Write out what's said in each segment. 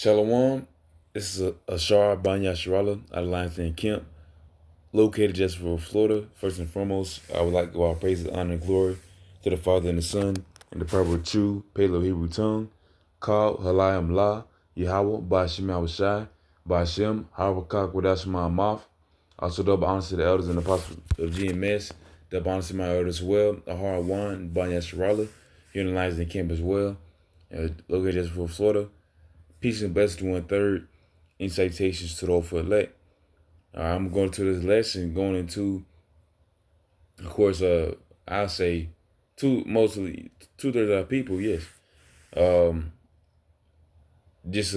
Shalom. This is Ashar Banya Sharala out of Lions Den Camp, located just for Florida. First and foremost, I would like to give all praises, honor, and glory to the Father and the Son, and the proper true Paleo Hebrew tongue, called Halayim La, Yahweh, Ba'Shem Yahushai, Ba'Shem, Harakak, without Shema mouth. Also, double honors to the elders and apostles of GMS, double honors to my elders as well, Ahar Wan, Banya Sharala, here in the Lions Den Camp as well, located just for Florida. Peace and blessings to 1/3. In citations to the for elect. I'm going to this lesson, going into, of course, I'll say mostly 2/3 of our people, yes. Um, just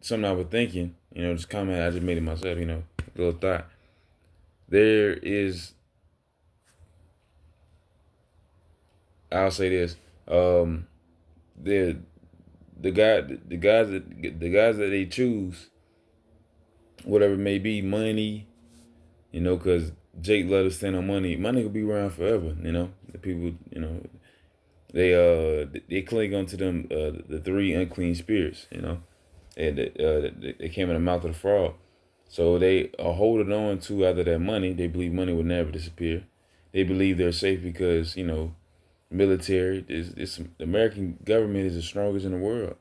something I was thinking, just comment, I just made it myself, little thought. There is, I'll say this, the guys that they choose, whatever it may be, money, because Jake let us stand on money. Money could be around forever, The people, they cling on to them, the three unclean spirits, and they came in the mouth of the frog. So they are holding on to either that money. They believe money will never disappear. They believe they're safe because, military, the American government is the strongest in the world,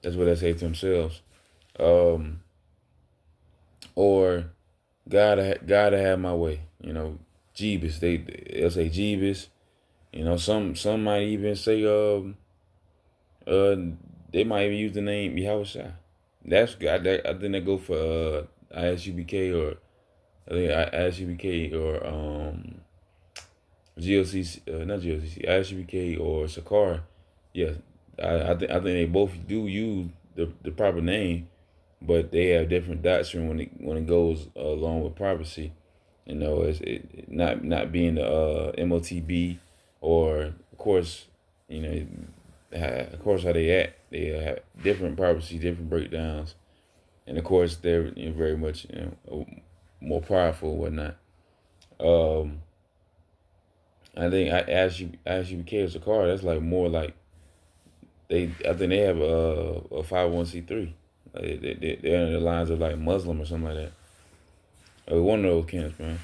That's what they say to themselves. Or gotta have my way, Jeebus. They'll say Jeebus. Some might even say they might even use the name Yahushua. That's good. I think they go for ISUBK or I think ISUBK or GOCC, not GOCC, ISUBK or Sakara. Yeah, I think they both do use the proper name, but they have different doctrine when it goes along with prophecy. It's not being the MOTB, or of course, of course how they act. They have different prophecy, different breakdowns, and of course they're very much more powerful and whatnot. I think I asked you as a car. That's like more like I think they have a 501c3. They're in the lines of like Muslim or something like that. One of those camps, man.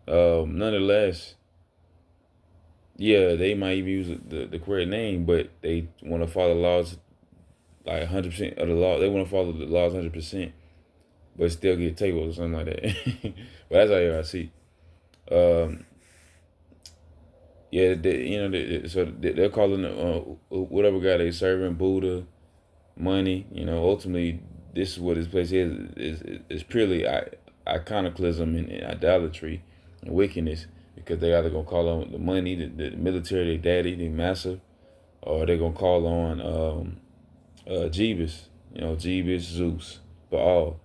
Nonetheless, yeah, they might even use the correct name, but they want to follow the laws like 100% of the law. They want to follow the laws 100%, but still get tables or something like that. But that's how I see. Yeah, so they're calling whatever God they serving Buddha, money. Ultimately, this is what this place is purely iconoclasm and idolatry and wickedness, because they either gonna call on the money, the military, their daddy, their master, or they're gonna call on Jeebus, Jeebus, Zeus, Baal.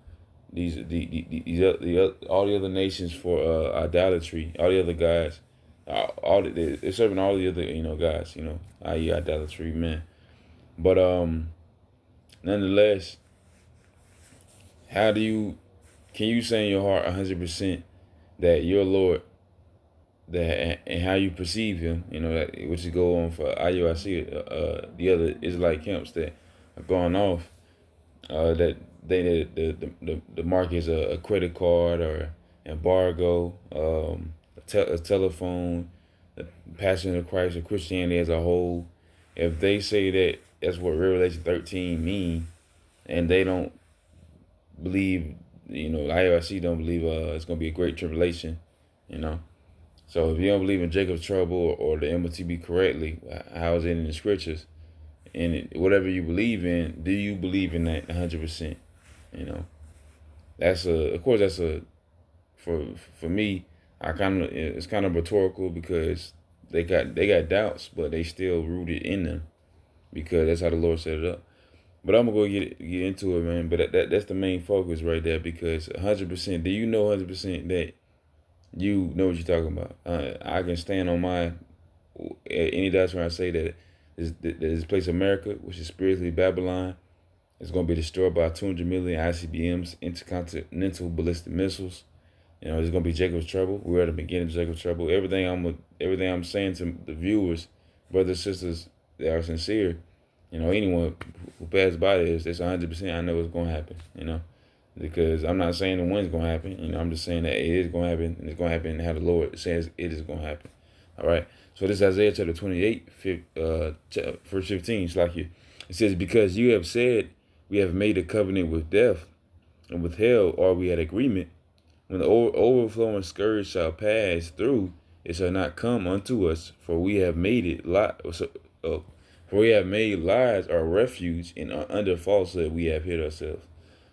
All the other nations for idolatry, all the other guys, they're serving all the other guys, i.e. idolatry, man. But nonetheless, can you say in your heart 100% that your Lord, that and how you perceive Him, which is go on for IUIC, the other Israelite camps that have gone off, that the mark is a credit card or embargo, a telephone, the Passion of Christ or Christianity as a whole. If they say that that's what Revelation 13 mean, and they don't believe, IOIC don't believe it's going to be a great tribulation, So if you don't believe in Jacob's trouble or the MOTB correctly, how is it in the scriptures? And whatever you believe in, do you believe in that 100%? Of course that's for me, it's kind of rhetorical, because they got doubts, but they still rooted in them, because that's how the Lord set it up. But I'm gonna go get into it, man. But that's the main focus right there, because 100%. Do you know 100% that you know what you're talking about? I can stand on any doctrine I say that this place America, which is spiritually Babylon, is going to be destroyed by 200 million ICBMs, intercontinental ballistic missiles. It's going to be Jacob's trouble. We're at the beginning of Jacob's trouble. Everything I'm saying to the viewers, brothers and sisters that are sincere, Anyone who passed by this, it's 100%. I know it's gonna happen. Because I'm not saying the when's gonna happen. I'm just saying that it is gonna happen, and it's gonna happen how the Lord says it is gonna happen. All right. So this is Isaiah chapter 28, verse 15. It's like you. It says, "Because you have said, we have made a covenant with death, and with hell are we at agreement. When the overflowing scourge shall pass through, it shall not come unto us, for we have made it for we have made lies our refuge, and under falsehood we have hid ourselves."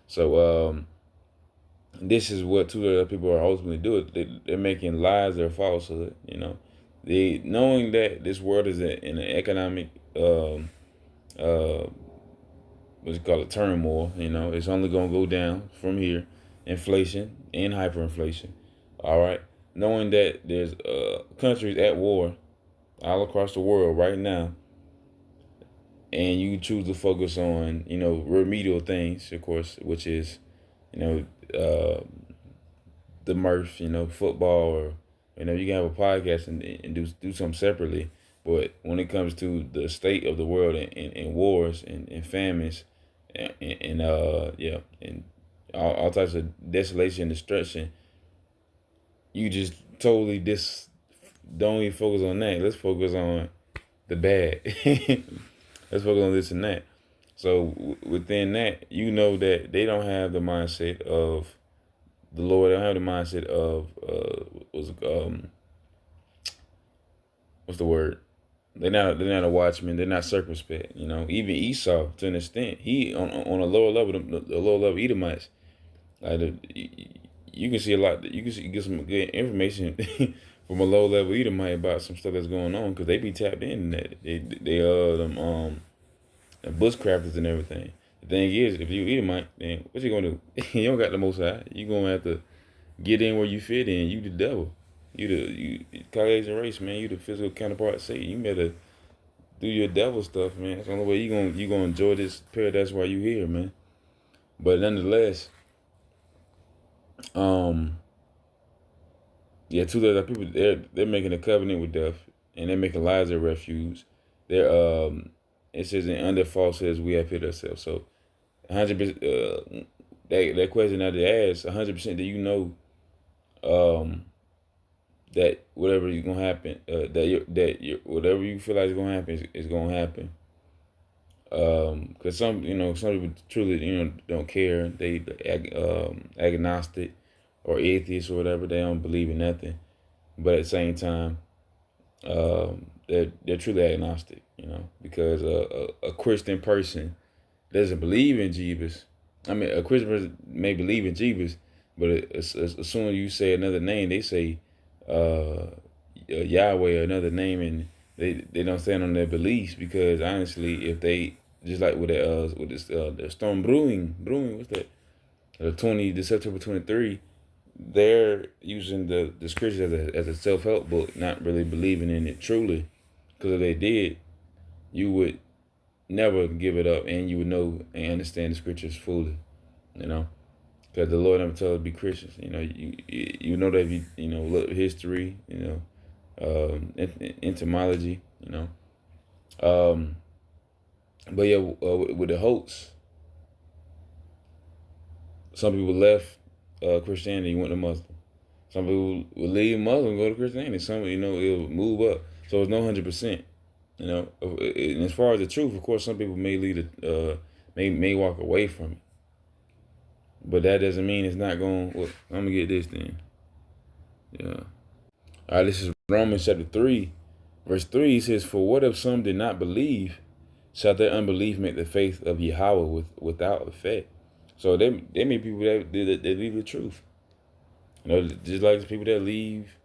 So this is what two other people are ultimately doing. They're making lies their falsehood. They knowing that this world is in an economic uh, what's it called, a turmoil. It's only gonna go down from here, inflation and hyperinflation. All right, knowing that there's countries at war all across the world right now, and you choose to focus on remedial things, of course, which is you know uh, the mirth, football, or you can have a podcast and do something separately. But when it comes to the state of the world and wars and famines and all types of desolation and destruction, you just totally don't even focus on that. Let's focus on the bad. Let's focus on this and that. So within that, that they don't have the mindset of the Lord. They don't have the mindset of what's the word? They're not a watchman. They're not circumspect. Even Esau, to an extent, he on a lower level, the lower level Edomites. You can see a lot. Get some good information from a low level Edomite about some stuff that's going on, because they be tapped in that. The bushcrafters and everything. The thing is, if you Edomite, then what you gonna do? You don't got the Most High. You gonna have to get in where you fit in. You the devil. You Caucasian race, man. You the physical counterpart of Satan. You better do your devil stuff, man. That's the only way you gonna enjoy this paradise while you here, man. But nonetheless, yeah, two other people, they're making a covenant with death, and they're making lies their refuge. They're it says, in under falsehoods we have hid ourselves. So 100%, that question I did ask, 100%, do you know that whatever is gonna happen, whatever you feel like is gonna happen is gonna happen. Because some people truly don't care. They agnostic or atheist or whatever. They don't believe in nothing. But at the same time, they're truly agnostic. Because a Christian person doesn't believe in Jesus. I mean, a Christian person may believe in Jesus, but as soon as you say another name, they say Yahweh or another name, and they don't stand on their beliefs, because honestly, if they just like with this the storm brewing, what's that? The September 23, they're using the scriptures as a self help book, not really believing in it truly. Because if they did, you would never give it up, and you would know and understand the scriptures fully. Because the Lord never told us to be Christians. You know that if you look at history, entomology, but yeah, with the hoax, some people left Christianity, went to Muslim. Some people will leave Muslim and go to Christianity. Some it'll move up. So it's no 100%. And as far as the truth, of course, some people may lead may walk away from it, but that doesn't mean it's not going. Well, I'm gonna get this then. Yeah. All right. This is Romans chapter 3, verse 3. It says, "For what if some did not believe? Shall their unbelief make the faith of Yahweh without effect?" So they may people that leave the truth. Just like the people that leave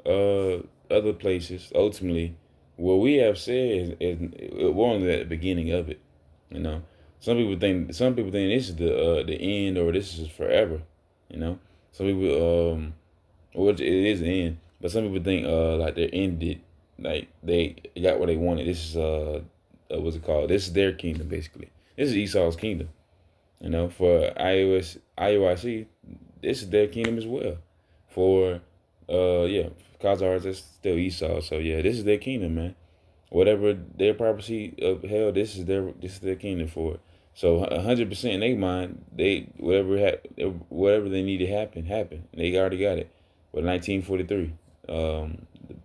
other places. Ultimately, what we have said is we're only at the beginning of it. You know, some people think this is the end, or this is forever. Some people which it is the end, but some people think like they're ended, like they got what they wanted. This is what's it called? This is their kingdom basically. This is Esau's kingdom. For IOIC, this is their kingdom as well. For Khazars, that's still Esau. So yeah, this is their kingdom, man. whatever their prophecy of hell, this is their kingdom for it. So 100% in their mind, they whatever they need to happen, happen. They already got it. But 1943, the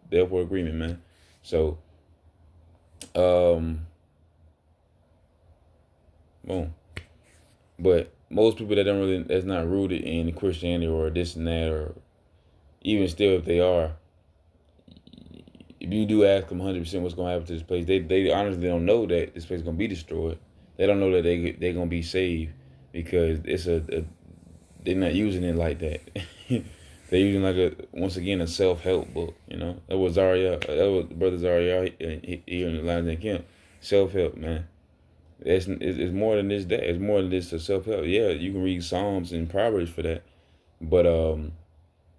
Belfort Agreement, man. So, um, boom. But most people that's not rooted in Christianity or this and that, or even still if they are, if you do ask them 100% what's gonna happen to this place, they honestly don't know that this place is gonna be destroyed. They don't know that they're gonna be saved because it's they're not using it like that. They're using like once again a self help book. That was brother Zaria here in the Lions and Camp. Self help, man. It's more than this. That it's more than this. Self help. Yeah, you can read Psalms and Proverbs for that, but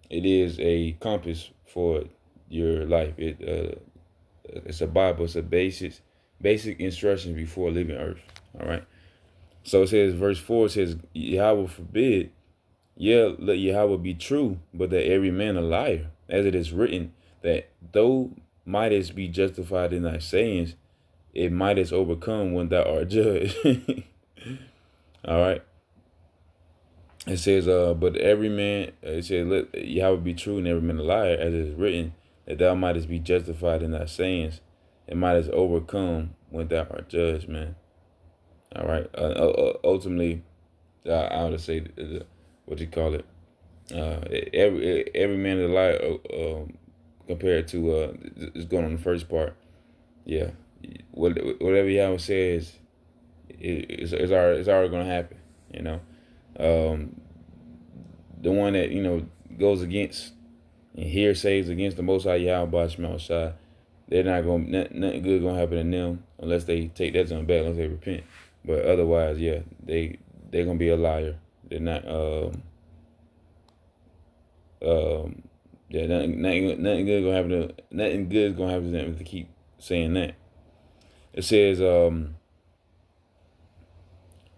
it is a compass for your life. It's a Bible. It's a basic instructions before leaving Earth. All right. So it says, verse 4 says, Yahweh forbid, yeah, let Yahweh be true, but that every man a liar, as it is written, that though mightest be justified in thy sayings, it mightest overcome when thou art judged. All right. It says, but every man, it says, let Yahweh be true and every man a liar, as it is written, that thou mightest be justified in thy sayings, and mightest overcome when thou art judged, man. All right. Ultimately, I would say, what you call it, every man is a liar, compared to, it's going on the first part. Yeah. Whatever Yahweh says, it's already going to happen, Um, the one that goes against and hearsays against the Most High Yahweh Bashim Shai, they're not going nothing good gonna happen to them unless they take that to them back, unless they repent. But otherwise, yeah, they're gonna be a liar. They're not yeah, nothing good gonna happen to nothing good is gonna happen to them if they keep saying that. It says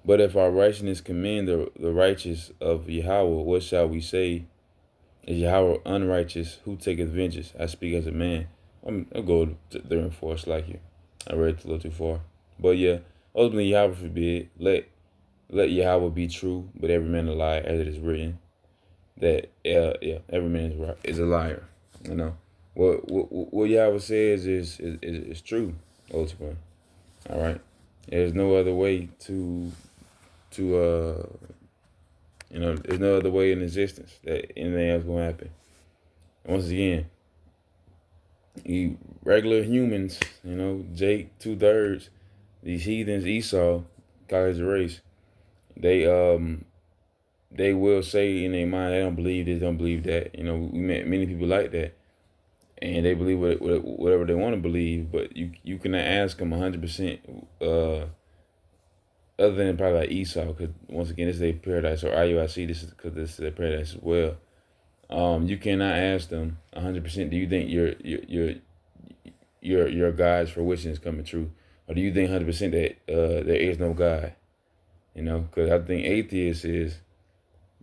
but if our righteousness commend the righteous of Yahweh, what shall we say? Is Yahweh unrighteous? Who taketh vengeance? I speak as a man. I'll go to 3 and 4 slightly. I read it a little too far. But yeah, ultimately Yahweh forbid. Let Yahweh be true, but every man a liar, as it is written. That yeah, every man is a liar. What Yahweh says is true, ultimately. All right. There's no other way to there's no other way in existence that anything else gonna happen. And once again, regular humans, Jake 2/3, these heathens, Esau, college race, they will say in their mind they don't believe this, don't believe that. We met many people like that, and they believe whatever they want to believe. But you cannot ask them 100%. Other than probably like Esau, because once again, this is their paradise, or IUIC, this is because this is their paradise as well. You cannot ask them 100%. Do you think your God's fruition is coming true, or do you think 100% that there is no God? Because I think atheist is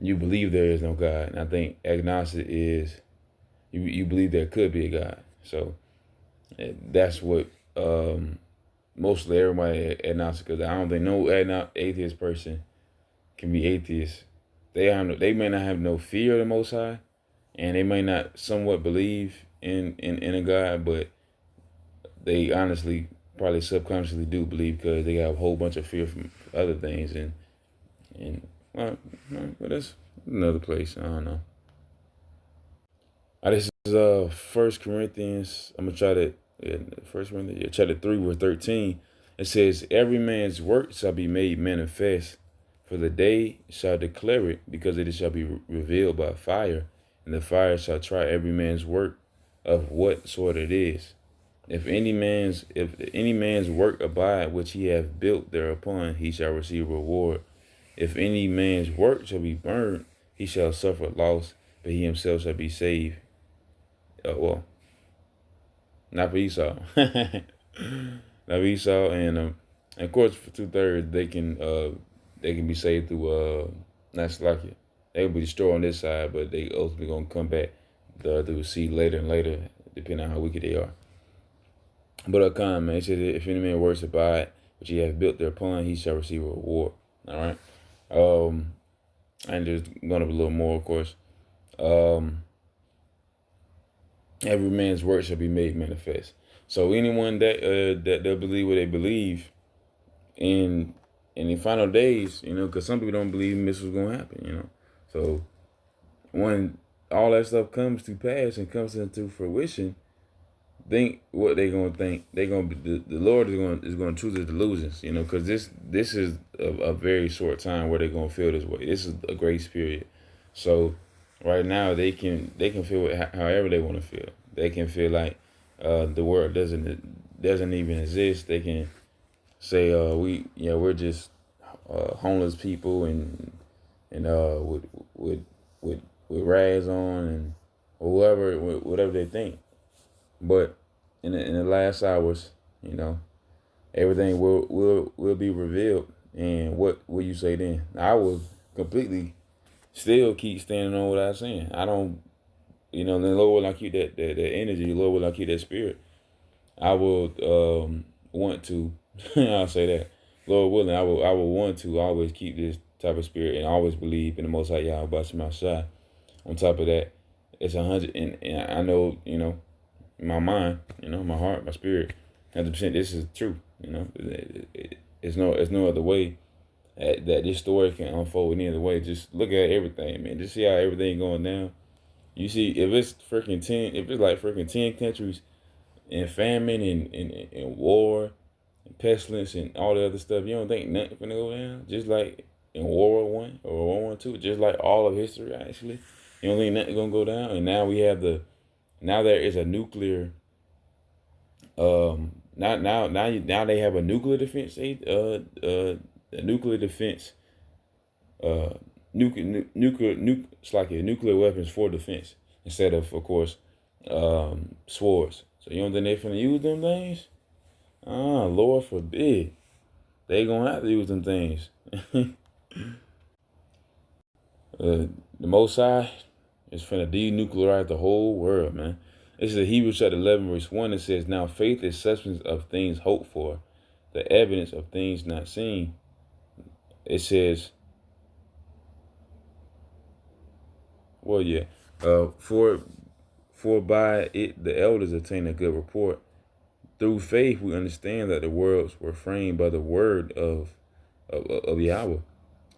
you believe there is no God, and I think agnostic is you believe there could be a God. So that's what mostly everybody agnostic. Because I don't think no atheist person can be atheist. They may not have no fear of the Most High, and they may not somewhat believe in a God, but they honestly probably subconsciously do believe because they have a whole bunch of fear from other things, and well, but that's another place. I don't know. This is First Corinthians. I'm gonna try to First Corinthians chapter 3 verse 13. It says, "Every man's work shall be made manifest, for the day shall declare it, because it shall be revealed by fire, and the fire shall try every man's work of what sort it is. If any man's work abide which he hath built thereupon, he shall receive reward. If any man's work shall be burned, he shall suffer loss, but he himself shall be saved." Well, not for Esau. Not for Esau, and of course for 2/3 they can be saved through not Slakia. They will be destroyed on this side, but they ultimately gonna come back through seed later and later, depending on how wicked they are. But a man, it says, if any man works abide, which he hath built thereupon, he shall receive a reward. All right. And there's gonna be a little more, of course. Um, every man's work shall be made manifest. So anyone that they'll believe what they believe in the final days, because some people don't believe this was gonna happen. So when all that stuff comes to pass and comes into fruition, think what they gonna think. They gonna be the Lord is gonna choose the delusions, because this is a very short time where they're gonna feel this way. This is a grace period. So right now they can feel it however they want to feel. They can feel like the world doesn't even exist. They can say we're just homeless people and with with with rags on and or whatever they think. But in the last hours, everything will be revealed. And what will you say then? I will completely still keep standing on what I'm saying. I don't, then Lord will I keep that energy. Lord will I keep that spirit. I will want to. I'll say that. Lord willing, I will want to always keep this type of spirit and always believe in the Most High Yahweh my side. On top of that, it's 100, and I know my mind, my heart, my spirit, 100%. This is true. It's no other way that this story can unfold any other way. Just look at everything, man. Just see how everything going down. You see, if it's like freaking 10 countries in famine and war and pestilence and all the other stuff, you don't think nothing gonna go down? Just like in World War I or World War II, just like all of history, actually, you don't think nothing gonna go down? And now there is a nuclear now they have a nuclear defense a nuclear defense it's like a nuclear weapons for defense instead of course swords. So you don't think they finna use them things? Lord forbid. They gonna have to use them things. The Most High is finna denuclearize the whole world, man. This is Hebrews chapter 11, verse 1. It says, now faith is substance of things hoped for, the evidence of things not seen. It says, well, yeah, for by it the elders obtain a good report. Through faith we understand that the worlds were framed by the word of Yahweh,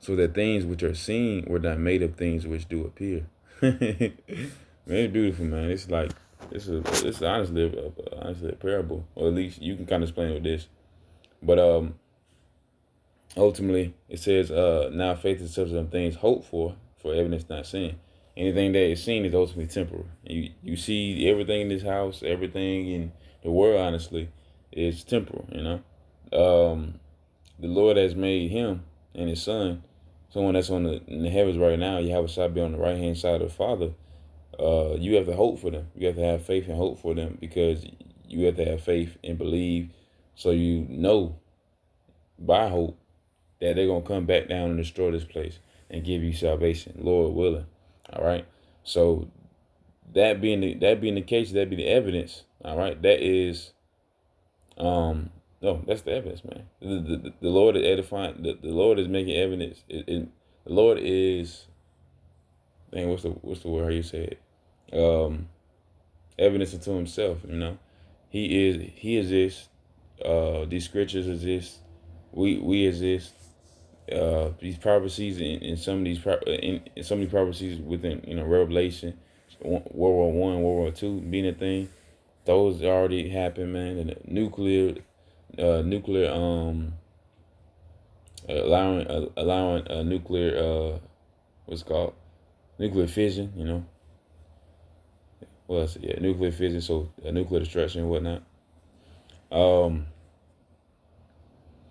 so that things which are seen were not made of things which do appear. Man, it's beautiful, man. It's like it's honestly a parable, or at least you can kind of explain it with this. But ultimately, it says, now faith is substance of things hoped for evidence not seen. Anything that is seen is ultimately temporal. You see everything in this house, everything in the world, honestly, is temporal. The Lord has made him and his son, someone that's in the heavens right now. You have a side be on the right hand side of the Father. You have to hope for them. You have to have faith and hope for them, because you have to have faith and believe. So you know by hope that they're gonna come back down and destroy this place and give you salvation, Lord willing. All right. So that being the case, that be the evidence. All right. That is no, that's the evidence, man. The Lord is edifying. The Lord is making evidence. The Lord is, dang, what's the word? How you say it? Evidence unto Himself. He exists. These scriptures exist. We exist. These prophecies in some of these in some of these prophecies within Revelation, World War I, World War II being a thing, those already happened, man. And the nuclear allowing nuclear what's it called, nuclear fission. What else? Yeah, nuclear fission. So nuclear destruction and whatnot. Um,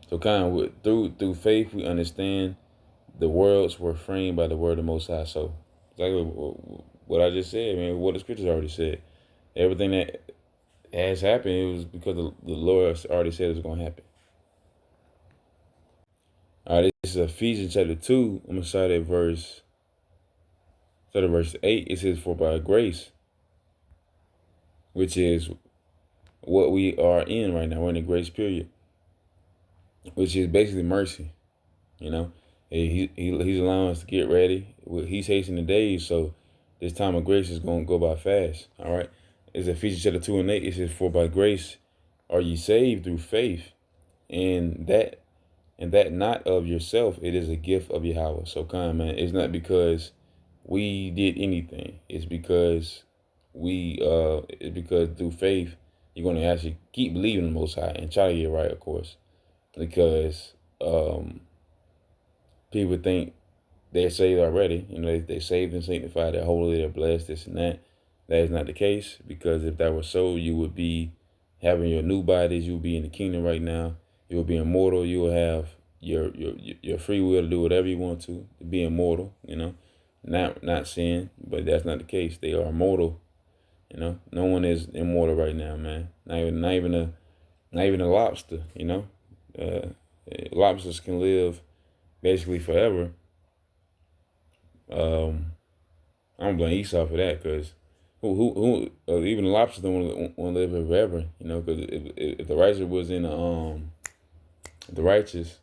so kind of through faith we understand the worlds were framed by the word of the Most High. So exactly what I just said, man. What the scriptures already said. Everything that has happened, it was because the Lord already said it was going to happen. All right, this is Ephesians chapter 2. I'm going to start at verse 8. It says, for by grace, which is what we are in right now. We're in the grace period, which is basically mercy. You know, he's allowing us to get ready. He's hastening the days, so this time of grace is going to go by fast. All right, it's Ephesians chapter 2:8. It says, "For by grace are ye saved through faith, and that not of yourself. It is a gift of Yahweh." So, man, it's not because we did anything. It's because through faith you're going to actually keep believing the Most High and try to get right, of course, because people think they're saved already. You know, they saved and sanctified, they're holy, they're blessed, this and that. That is not the case, because if that were so, you would be having your new bodies. You would be in the kingdom right now. You will be immortal. You will have your free will to do whatever you want to be immortal. You know, not sin, but that's not the case. They are immortal. You know, no one is immortal right now, man. Not even a lobster. You know, uh, lobsters can live basically forever. Um, I don't blame Esau for that, because even the lobsters don't want to live here forever. You know, because if the righteous was in if the righteous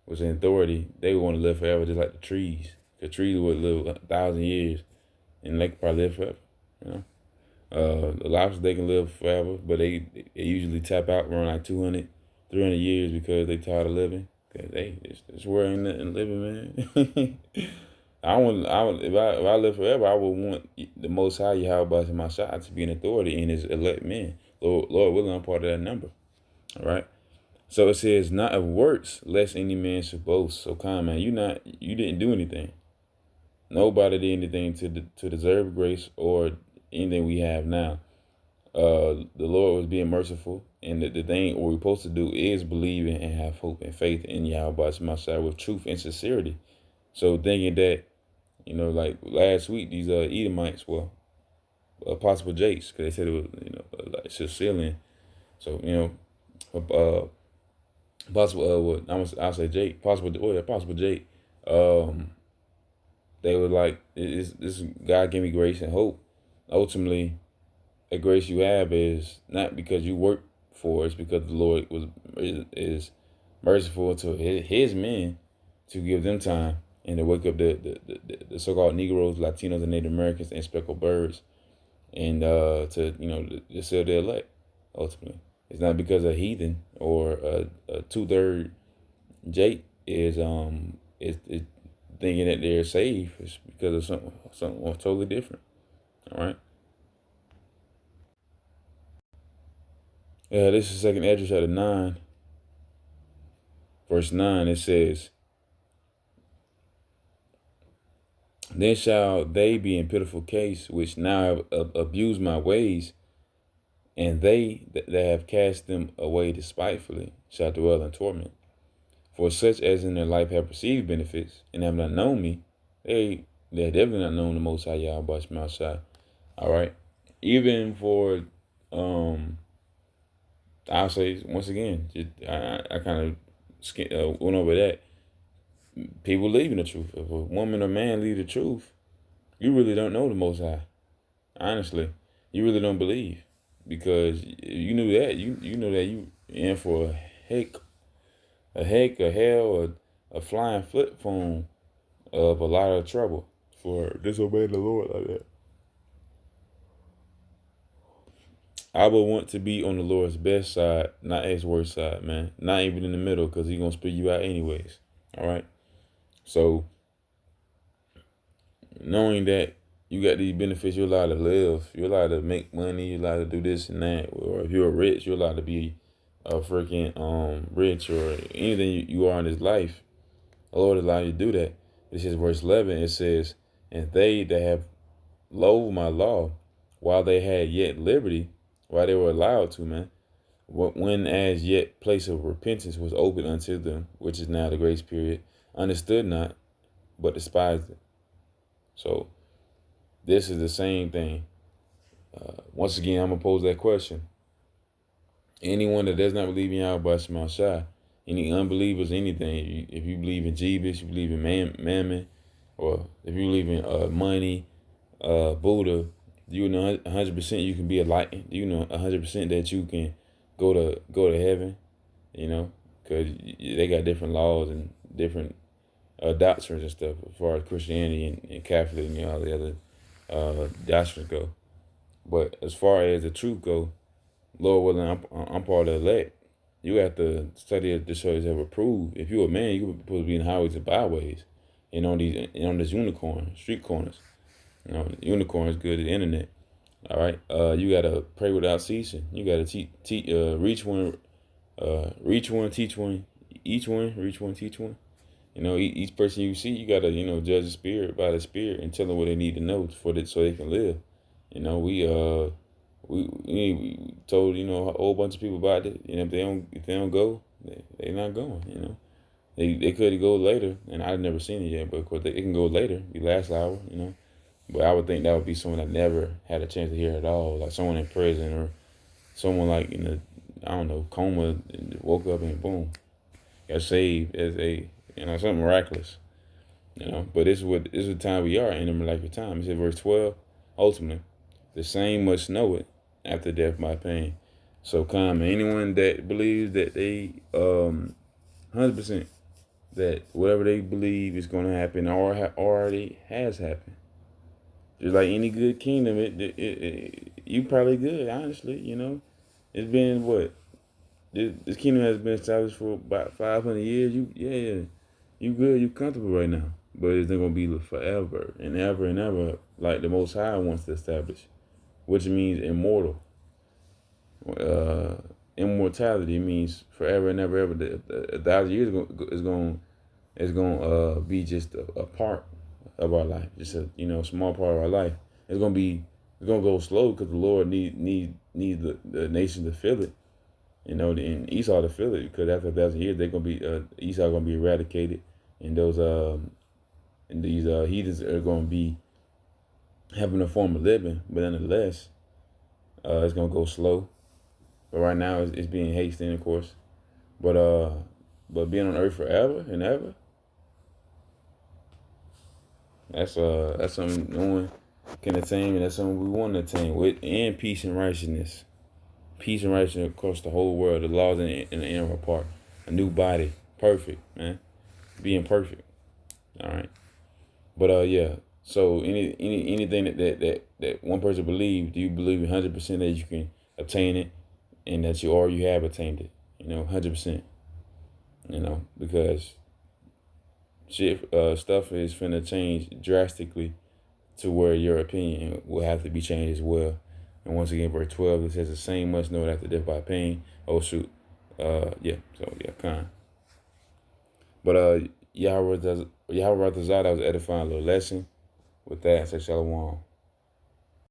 was in authority, they would want to live forever, just like the trees. The trees would live 1,000 years, and they could probably live forever. You know, the lobsters, they can live forever, but they usually tap out around like 200, 300 years, because they tired of living. Cause this world ain't nothing living, man. If I live forever, I would want the Most High Yahweh to my side to be an authority in His elect men. Lord willing, I'm part of that number. All right. So it says, "Not of works, lest any man should boast." So, man, you didn't do anything. Nobody did anything to deserve grace or anything we have now. The Lord was being merciful, and the thing what we're supposed to do is believe in and have hope and faith in Yahweh to my side with truth and sincerity. So thinking that, like last week, these Edomites, well, possible Jakes, because they said it was, like Sicilian. So, possible, I'll say Jake, possible Jake. Um, they were like, this God gave me grace and hope. Ultimately, the grace you have is not because you work for it, it's because the Lord is merciful to his men to give them time and to wake up the so-called Negroes, Latinos, and Native Americans and speckled birds, and to sell their elect. Ultimately, it's not because a heathen or a two-third Jake is thinking that they're safe. It's because of something totally different. All right. This is Second Ezra chapter 9, verse 9. It says, "Then shall they be in pitiful case, which now have abused my ways, and they that have cast them away despitefully shall dwell in torment. For such as in their life have received benefits and have not known me, they have definitely not known the Most High Yahweh Shai." All right. Even for, I'll say once again, I kind of went over that. People leaving the truth. If a woman or man leave the truth, you really don't know the Most High. Honestly, you really don't believe, because you knew that you know that you in for a hell, a flying flip phone of a lot of trouble for disobeying the Lord like that. I would want to be on the Lord's best side, not His worst side, man. Not even in the middle, because He's gonna spit you out anyways. All right. So knowing that you got these benefits, you're allowed to live, you're allowed to make money, you're allowed to do this and that, or if you're rich, you're allowed to be a freaking rich, or anything you are in this life. The Lord allows you to do that. This is verse 11. It says, "And they that have loathed my law, while they had yet liberty," while they were allowed to, man, when as yet place of repentance was open unto them, which is now the grace period, understood not, but despised it. So this is the same thing. Once again, I'm going to pose that question. Anyone that does not believe in Yahweh Shema Shai, any unbelievers, anything, if you believe in Jeebus, you believe in mammon, or if you believe in money, Buddha, Do you know 100% you can be enlightened? Do you know 100% that you can go to heaven? You know, because they got different laws and different doctrines and stuff as far as Christianity and Catholic and all the other doctrines go. But as far as the truth go, Lord willing, I'm part of the elect. You have to study it to show yourself approved. If you're a man, you're supposed to be in highways and byways, and on this unicorn street corners. You know, unicorn is good at the internet. All right. You gotta pray without ceasing. You gotta reach one, teach one, each one, reach one, teach one. You know, each person you see, you gotta judge the spirit by the spirit and tell them what they need to know so they can live. You know, we told a whole bunch of people about it. You know, if they don't go, they not going. You know, they could go later, and I've never seen it yet. But of course, they can go later, be last hour. You know, but I would think that would be someone that never had a chance to hear it at all, like someone in prison or someone like in a I don't know coma and woke up and boom got saved as a something miraculous. You know, but this is the time we are in the miraculous time. It said verse 12, ultimately, the same must know it after death by pain. So come, anyone that believes that they 100% that whatever they believe is going to happen or already has happened. Just like any good kingdom, you probably good. Honestly, it's been what this kingdom has been established for about 500 years. You good. You comfortable right now, but it's not gonna be forever and ever and ever like the Most High wants to establish, which means immortal. Immortality means forever and ever ever. 1,000 years is gonna be just a part of our life, just a small part of our life. It's gonna go slow because the Lord need the nation to feel it. And Esau to feel it because after 1,000 years they're gonna be Esau gonna be eradicated, and these heathens are gonna be having a form of living, but nonetheless, it's gonna go slow. But right now it's being hastened, of course. But being on earth forever and ever, that's something no one can attain, and that's something we want to attain with, and peace and righteousness. Peace and righteousness across the whole world. The laws in the inner part. A new body. Perfect, man. Being perfect. All right. But yeah. So anything that one person believes, do you believe 100% that you can obtain it, and that you have attained it? 100%. Because stuff is finna change drastically to where your opinion will have to be changed as well. And once again, verse 12, it says the same must know it after death by pain. Oh shoot. Yeah. So yeah, kind. But Yahweh Ratazah, that was edifying a little lesson. With that, I say shalom.